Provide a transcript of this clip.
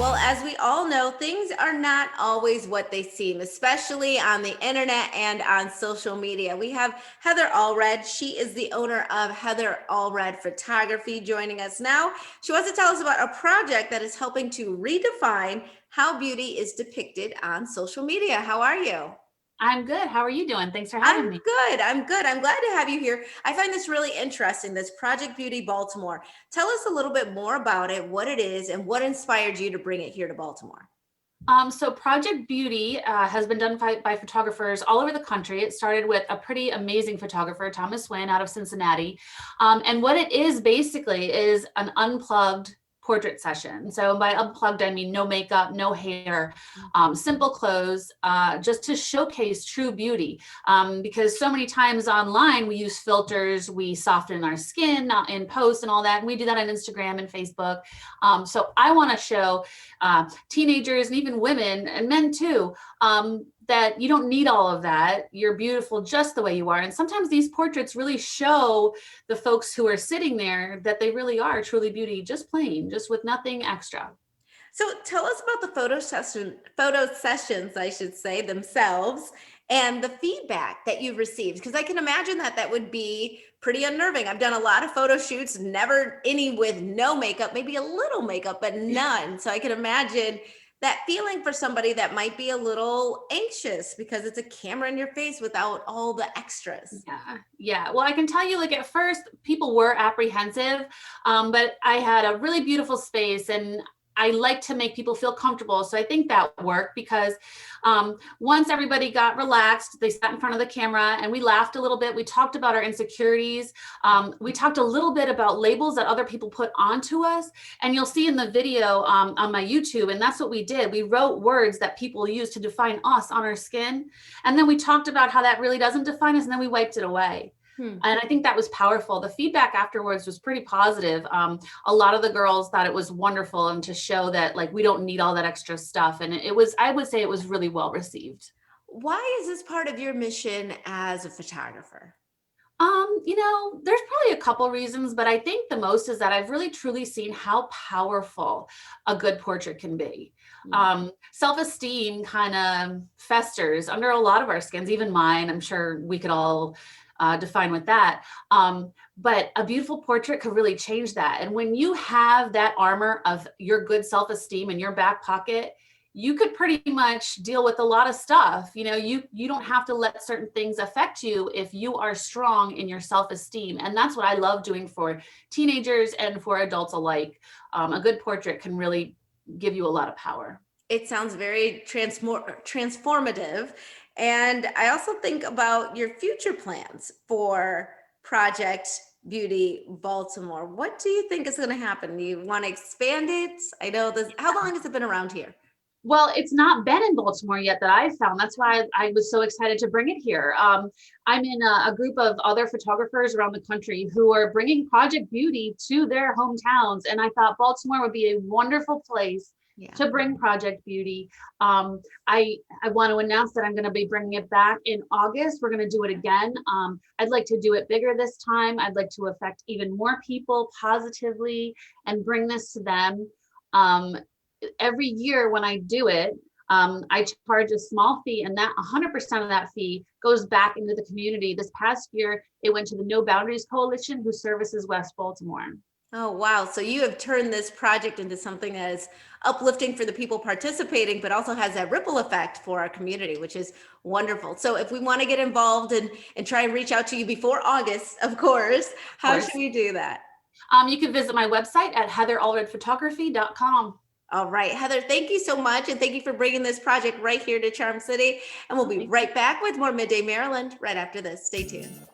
Well, as we all know, things are not always what they seem, especially on the internet and on social media. We have Heather Allred. She is the owner of Heather Allred Photography joining us now. She wants to tell us about a project that is helping to redefine how beauty is depicted on social media. How are you? I'm good. How are you doing? Thanks for I'm having me. good. I'm good. I'm glad to have you here. I find this really interesting, this Project Beauty Baltimore. Tell us a little bit more about it, what it is, and what inspired you to bring it here to Baltimore. So Project Beauty has been done by photographers all over the country. It started with a pretty amazing photographer, Thomas Wynn, out of Cincinnati. And what it is basically is an unplugged portrait session. So by unplugged, I mean no makeup, no hair, simple clothes, just to showcase true beauty. Because so many times online, we use filters, we soften our skin in post and all that. And we do that on Instagram and Facebook. So I want to show teenagers and even women and men too, that you don't need all of that. You're beautiful just the way you are. And sometimes these portraits really show the folks who are sitting there that they really are truly beauty, just plain, just with nothing extra. So tell us about the photo sessions, I should say, themselves, and the feedback that you've received. Because I can imagine that that would be pretty unnerving. I've done a lot of photo shoots, never any with no makeup, maybe a little makeup, but none. So I can imagine that feeling for somebody that might be a little anxious because it's a camera in your face without all the extras. Yeah. Well, I can tell you, like at first, people were apprehensive, but I had a really beautiful space and I like to make people feel comfortable. So I think that worked because once everybody got relaxed, they sat in front of the camera and we laughed a little bit. We talked about our insecurities. We talked a little bit about labels that other people put onto us. And you'll see in the video on my YouTube, and that's what we did. We wrote words that people use to define us on our skin. And then we talked about how that really doesn't define us. And then we wiped it away. And I think that was powerful. The feedback afterwards was pretty positive. A lot of the girls thought it was wonderful and to show that like we don't need all that extra stuff. And it was, I would say it was really well received. Why is this part of your mission as a photographer? There's probably a couple reasons, but I think the most is that I've really truly seen how powerful a good portrait can be. Self-esteem kind of festers under a lot of our skins, even mine. I'm sure we could all define with that. But a beautiful portrait could really change that. And when you have that armor of your good self-esteem in your back pocket, you could pretty much deal with a lot of stuff. You don't have to let certain things affect you if you are strong in your self-esteem. And that's what I love doing for teenagers and for adults alike. A good portrait can really give you a lot of power. It sounds very transformative. And I also think about your future plans for Project Beauty Baltimore. What do you think is going to happen? Do you want to expand it? I know this. How long has it been around here? Well, it's not been in Baltimore yet that I've found. That's why I was so excited to bring it here. I'm in a group of other photographers around the country who are bringing Project Beauty to their hometowns. And I thought Baltimore would be a wonderful place to bring Project Beauty. I want to announce that I'm going to be bringing it back in August. We're going to do it again. I'd like to do it bigger this time. I'd like to affect even more people positively and bring this to them. Every year when I do it, I charge a small fee, and that 100% of that fee goes back into the community. This past year, it went to the No Boundaries Coalition, who services West Baltimore. Oh, wow. So you have turned this project into something that is uplifting for the people participating, but also has that ripple effect for our community, which is wonderful. So if we want to get involved and try and reach out to you before August, of course, Of how course. should we do that? You can visit my website at heatherallredphotography.com. All right, Heather, thank you so much. And thank you for bringing this project right here to Charm City. And we'll be right back with more Midday Maryland right after this. Stay tuned.